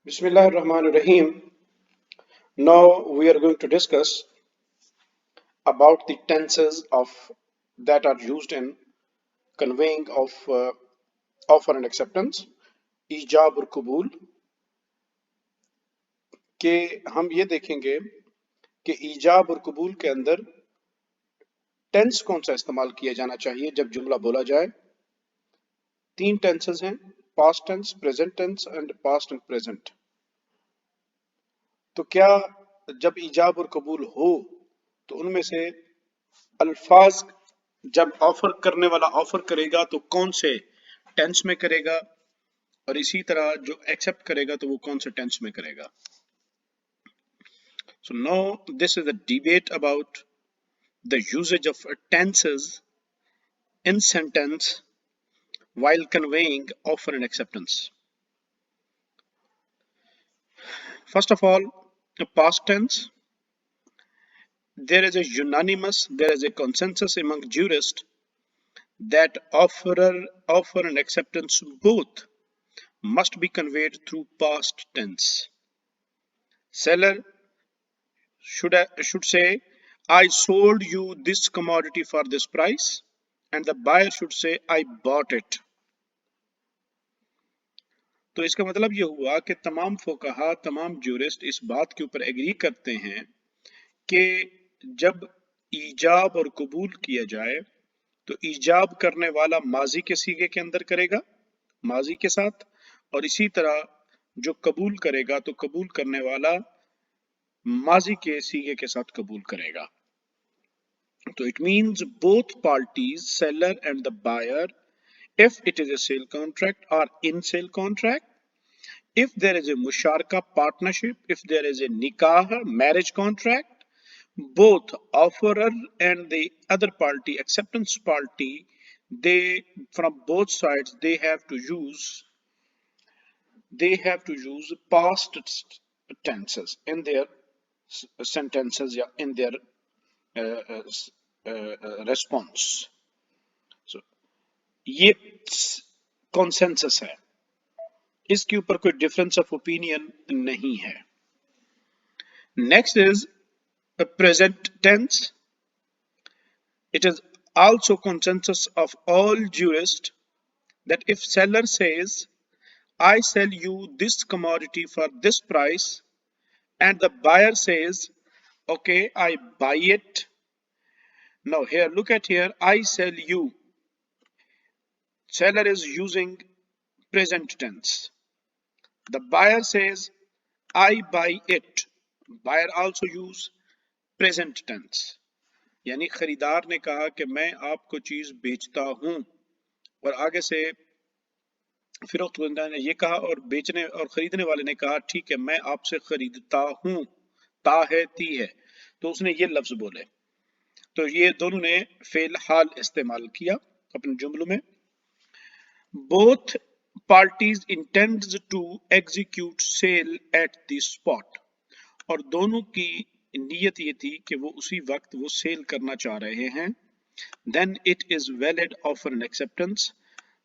Bismillahirrahmanirrahim. Now we are going to discuss about the tenses of that are used in conveying of offer and acceptance, ईजाब और कबूल के हम ये देखेंगे कि ईजाब और कबूल के अंदर टेंस कौन सा इस्तेमाल किया जाना चाहिए जब जुमला बोला जाए। तीन टेंसेस हैं, past tense, present tense and past and present. तो क्या जब ईजाब और कबूल हो तो उनमें से अल्फाज जब ऑफर करने वाला ऑफर करेगा तो कौन से टेंस में करेगा, और इसी तरह जो एक्सेप्ट करेगा तो वो कौन से टेंस में करेगा। So now this is a debate about the usage of tenses in sentence while conveying offer and acceptance. First of all, the past tense. There is a consensus among jurists that offer and acceptance both must be conveyed through past tense. Seller should say, I sold you this commodity for this price, and the buyer should say, I bought it. तो इसका मतलब ये हुआ कि तमाम फुक़हा, तमाम jurist इस बात के ऊपर एग्री करते हैं कि जब ईजाब और कबूल किया जाए तो ईजाब करने वाला माजी के सीगे के अंदर करेगा, माजी के साथ, और इसी तरह जो कबूल करेगा तो कबूल करने वाला माजी के सीगे के साथ कबूल करेगा। तो it means both parties, seller and the buyer, if it is a sale contract or in sale contract, if there is a musharaka partnership, if there is a nikah marriage contract, both offerer and the other party, acceptance party, they from both sides they have to use past tenses in their sentences या in their response. So ये consensus है, इसके ऊपर कोई difference of opinion नहीं है। Next is a present tense. It is also consensus of all jurists that if seller says, I sell you this commodity for this price, and the buyer says, okay, I buy it. Now here, look at here, I sell you. Seller is using present tense. The buyer says, I buy it. Buyer also use present tense. यानी खरीदार ने कहा कि मैं आपको चीज बेचता हूं, और आगे से फिरोख्त बंदा ने ये कहा और बेचने और खरीदने वाले ने कहा ठीक है मैं आपसे खरीदता हूं, ता है ती है, तो उसने ये लफ्ज बोले, तो ये दोनों ने फेल हाल इस्तेमाल किया अपने जुमलों में। Both parties intends to execute sale at the spot, और दोनों की नियत ये थी कि वो उसी वक्त वो सेल करना चाह रहे हैं। Then it is valid offer and acceptance.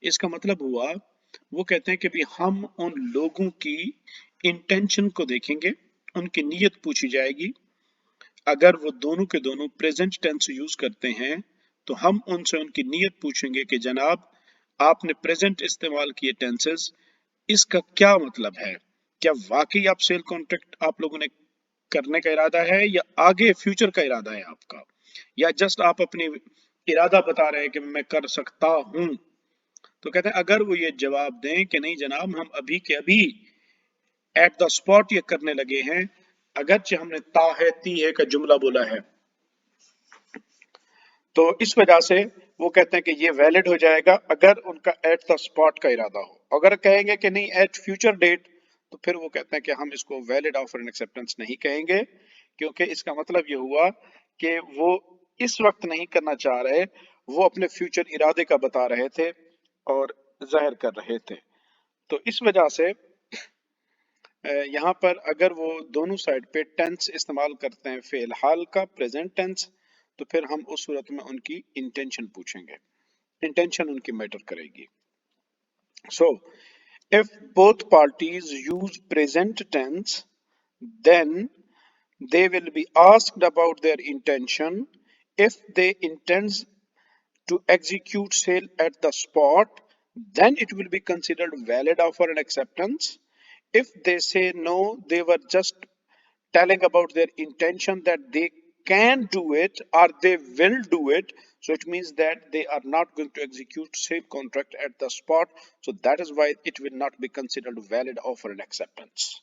इसका मतलब हुआ वो कहते हैं कि भी हम उन लोगों की इंटेंशन को देखेंगे, उनकी नियत पूछी जाएगी। अगर वो दोनों के दोनों प्रेजेंट टेंस यूज करते हैं तो हम उनसे उनकी नियत पूछेंगे कि जनाब आपने प्रेजेंट इस्तेमाल किए टेंसेस, इसका क्या मतलब है, क्या वाकई आप सेल कॉन्ट्रैक्ट आप लोगों ने करने का इरादा है या आगे फ्यूचर का इरादा है आपका, या जस्ट आप अपनी इरादा बता रहे हैं कि मैं कर सकता हूं। तो कहते हैं अगर वो ये जवाब दें कि नहीं जनाब हम अभी के अभी एट द स्पॉट ये करने लगे हैं, अगरचे हमने ता है ती है का जुमला बोला है, तो इस वजह से वो कहते हैं कि ये वैलिड हो जाएगा अगर उनका एट द स्पॉट का इरादा हो। अगर कहेंगे कि नहीं एट फ्यूचर डेट, तो फिर वो कहते हैं कि हम इसको वैलिड ऑफर एंड एक्सेप्टेंस नहीं कहेंगे, क्योंकि इसका मतलब ये हुआ कि वो इस वक्त नहीं करना चाह रहे, वो अपने फ्यूचर इरादे का बता रहे थे और जाहिर कर रहे थे। तो इस वजह से यहाँ पर अगर वो दोनों साइड पे टेंस इस्तेमाल करते हैं फेल हाल का, प्रेजेंट टेंस, तो फिर हम उस सूरत में उनकी इंटेंशन पूछेंगे, इंटेंशन उनकी मैटर करेगी। सो If both parties use present tense, then they will be asked about their intention. If they intend to execute sale at the spot, then it will be considered valid offer and acceptance. If they say no, they were just telling about their intention that they can do it or they will do it. So it means that they are not going to execute sale contract at the spot. So that is why it will not be considered valid offer and acceptance.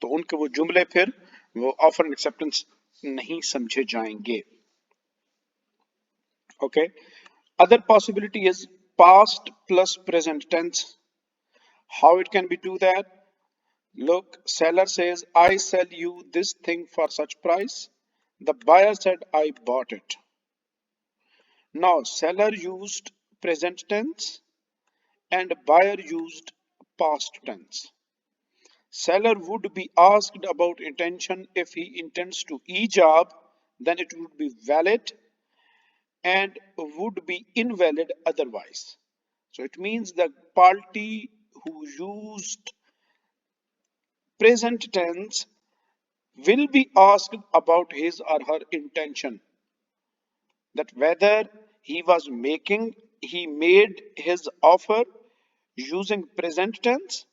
तो उनके वो जुमले फिर वो offer and acceptance नहीं समझे जाएंगे. Okay. Other possibility is past plus present tense. How it can be do that? Look, seller says, I sell you this thing for such price. The buyer said, I bought it. Now, seller used present tense and buyer used past tense. Seller would be asked about intention. If he intends to ijab, then it would be valid and would be invalid otherwise. So it means the party who used present tense will be asked about his or her intention, that whether he made his offer using present tense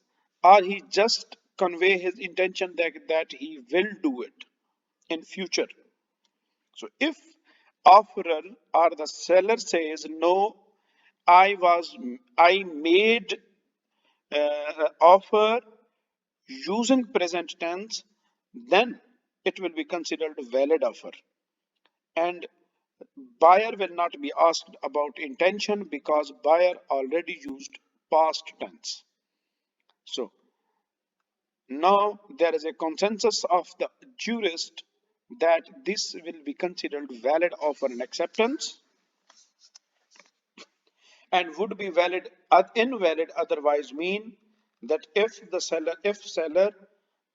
or he just convey his intention that he will do it in future. So if offerer or the seller says no, I made offer using present tense, then it will be considered valid offer. And buyer will not be asked about intention because buyer already used past tense. So now there is a consensus of the jurist that this will be considered valid offer and acceptance and would be valid invalid otherwise mean that if seller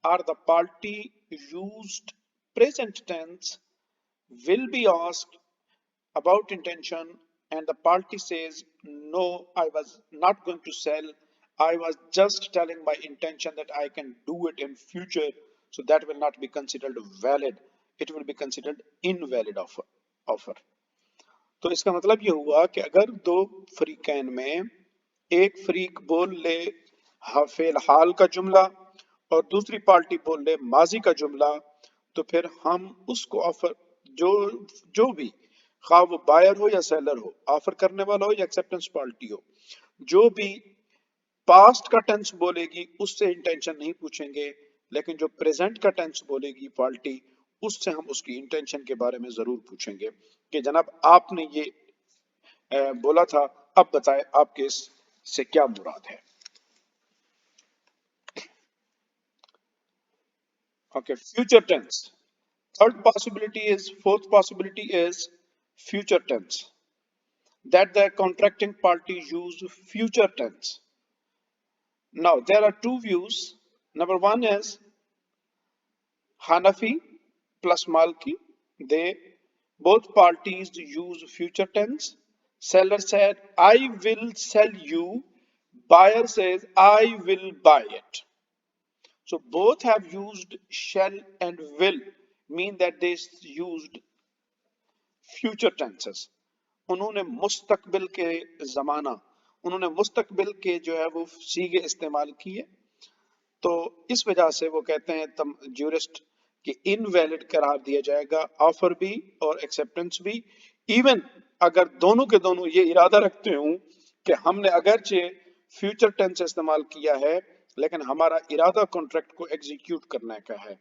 or the party used present tense will be asked about intention and the party says no, I was not going to sell, I was just telling my intention that I can do it in future, so that will not be considered valid, it will be considered invalid offer. तो इसका मतलब ये हुआ कि अगर दो फरीकैन में एक फरीक बोल ले फेल हाल का जुमला और दूसरी पार्टी बोल ले माजी का जुमला, तो फिर हम उसको ऑफर जो जो भी खा वो बायर हो या सेलर हो, ऑफर करने वाला हो या एक्सेप्टेंस पार्टी हो, जो भी पास्ट का टेंस बोलेगी उससे इंटेंशन नहीं पूछेंगे, लेकिन जो प्रेजेंट का टेंस बोलेगी पार्टी उससे हम उसकी इंटेंशन के बारे में जरूर पूछेंगे कि जनाब आपने ये बोला था, अब बताएं आपके इससे क्या मुराद है. Okay, future tense. Fourth possibility is future tense. That the contracting party use future tense. Now there are two views. Number one is Hanafi plus Malki. They both parties use future tense. Seller said, I will sell you. Buyer says, I will buy it. So both have used shall and will, mean that they used future tenses. उन्होंने मुस्तकबिल के जमाना, उन्होंने मुस्तकबिल के जो है वो सीगे इस्तेमाल किए. तो इस वजह से वो कहते हैं ज्यूरिस्ट कि इनवैलिड करार दिया जाएगा ऑफर भी और एक्सेप्टेंस भी, इवन अगर दोनों के दोनों ये इरादा रखते हूं कि हमने अगरचे फ्यूचर टेंस इस्तेमाल किया है लेकिन हमारा इरादा कॉन्ट्रैक्ट को एग्जीक्यूट करने का है,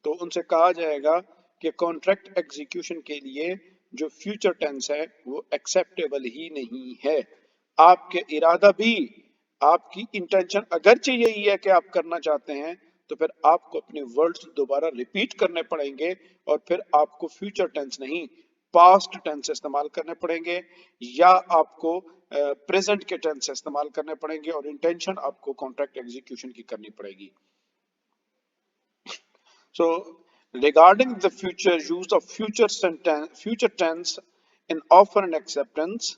तो उनसे कहा जाएगा कि कॉन्ट्रैक्ट एग्जीक्यूशन के लिए जो फ्यूचर टेंस है वो एक्सेप्टेबल ही नहीं है. आपके इरादा भी, आपकी इंटेंशन अगरचे यही है कि आप करना चाहते हैं, तो फिर आपको अपने वर्ड्स दोबारा रिपीट करने पड़ेंगे और फिर आपको फ्यूचर टेंस नहीं पास्ट टेंस इस्तेमाल करने पड़ेंगे या आपको प्रेजेंट के टेंस इस्तेमाल करने पड़ेंगे और इंटेंशन आपको कॉन्ट्रैक्ट एग्जीक्यूशन की करनी पड़ेगी. So regarding the future use of future tense in offer and acceptance,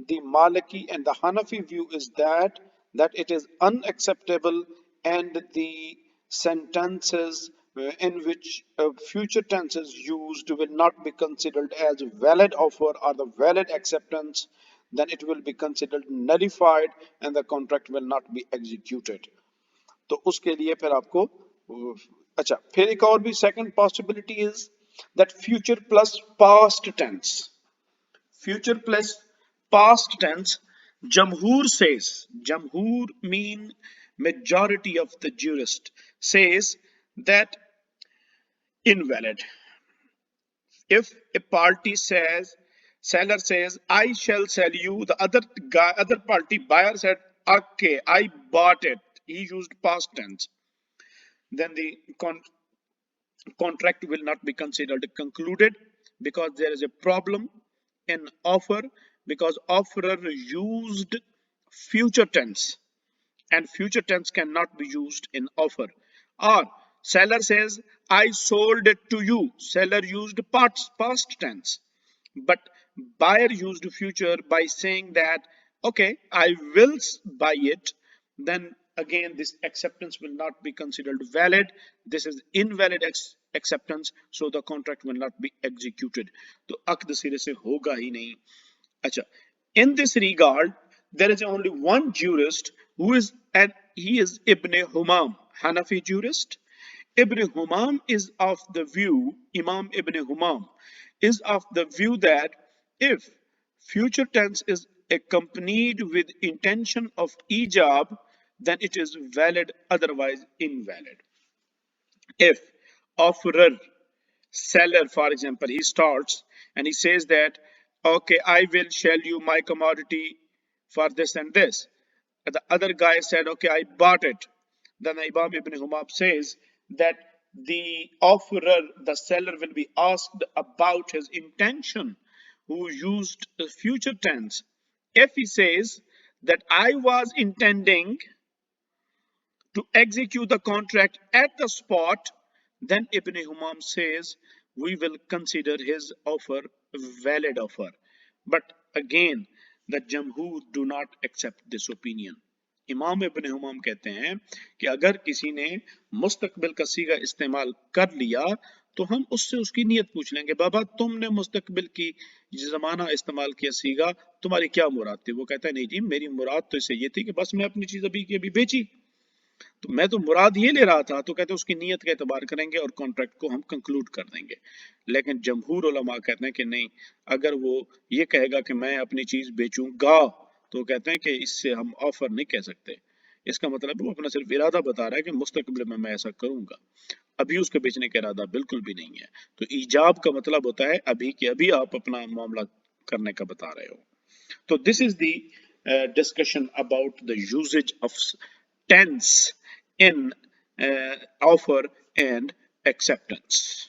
the Maliki and the Hanafi view is that that it is unacceptable and the sentences in which future tenses used will not be considered as valid offer or the valid acceptance, then it will be considered nullified and the contract will not be executed. तो उसके लिए फिर आपको अच्छा फिर एक और भी second possibility is that future plus past tense. Future plus past tense. Jamhur says, Jamhur mean majority of the jurist says that invalid. If a party says, seller says, I shall sell you, the other guy, other party buyer said, okay, I bought it. He used past tense. Then the contract will not be considered concluded because there is a problem in offer because offerer used future tense and future tense cannot be used in offer. Or seller says I sold it to you, seller used past tense, but buyer used future by saying that okay I will buy it, then again this acceptance will not be considered valid. This is invalid acceptance, so the contract will not be executed. तो अक्द सिरे से होगा ही नहीं. अच्छा, in this regard there is only one jurist who is, and he is Ibn Humam, Hanafi jurist. Ibn Humam is of the view, Imam Ibn Humam is of the view that if future tense is accompanied with intention of ijab, then it is valid, otherwise invalid. If offerer, seller, for example, he starts and he says that, okay, I will sell you my commodity for this and this. And the other guy said, okay, I bought it. Then Imam Ibn Humab says that the offerer, the seller, will be asked about his intention, who used the future tense. If he says that I was intending to execute the contract at the spot, then Ibn Humam says we will consider his offer valid offer. But again, the Jamhur do not accept this opinion. इमाम इब्न हुमाम कहते हैं कि अगर किसी ने मुस्तकबिल का सीगा इस्तेमाल कर लिया तो हम उससे उसकी नीयत पूछ लेंगे, बाबा तुमने मुस्तकबिल की जमाना इस्तेमाल किया सीगा, तुम्हारी क्या मुराद थी? वो कहता है नहीं जी, मेरी मुराद तो इससे ये थी कि बस मैं अपनी चीज अभी की अभी बेची, तो मैं तो मुराद ये ले रहा था. तो कहते हैं उसकी नीयत का एतबार करेंगे और कॉन्ट्रैक्ट को हम कंक्लूड कर देंगे. लेकिन जमहूर उलमा कहते हैं कि नहीं, अगर वो ये कहेगा कि मैं अपनी चीज बेचूंगा तो कहते हैं कि इससे हम ऑफर नहीं कह सकते. इसका मतलब वो अपना सिर्फ इरादा बता रहा है कि मुस्तकबिल में मैं ऐसा करूंगा, अभी उसके बेचने का इरादा बिल्कुल भी नहीं है. तो ईजाब का मतलब होता है अभी के अभी आप अपना मामला करने का बता रहे हो. तो this is the discussion about the usages of tense in offer and acceptance.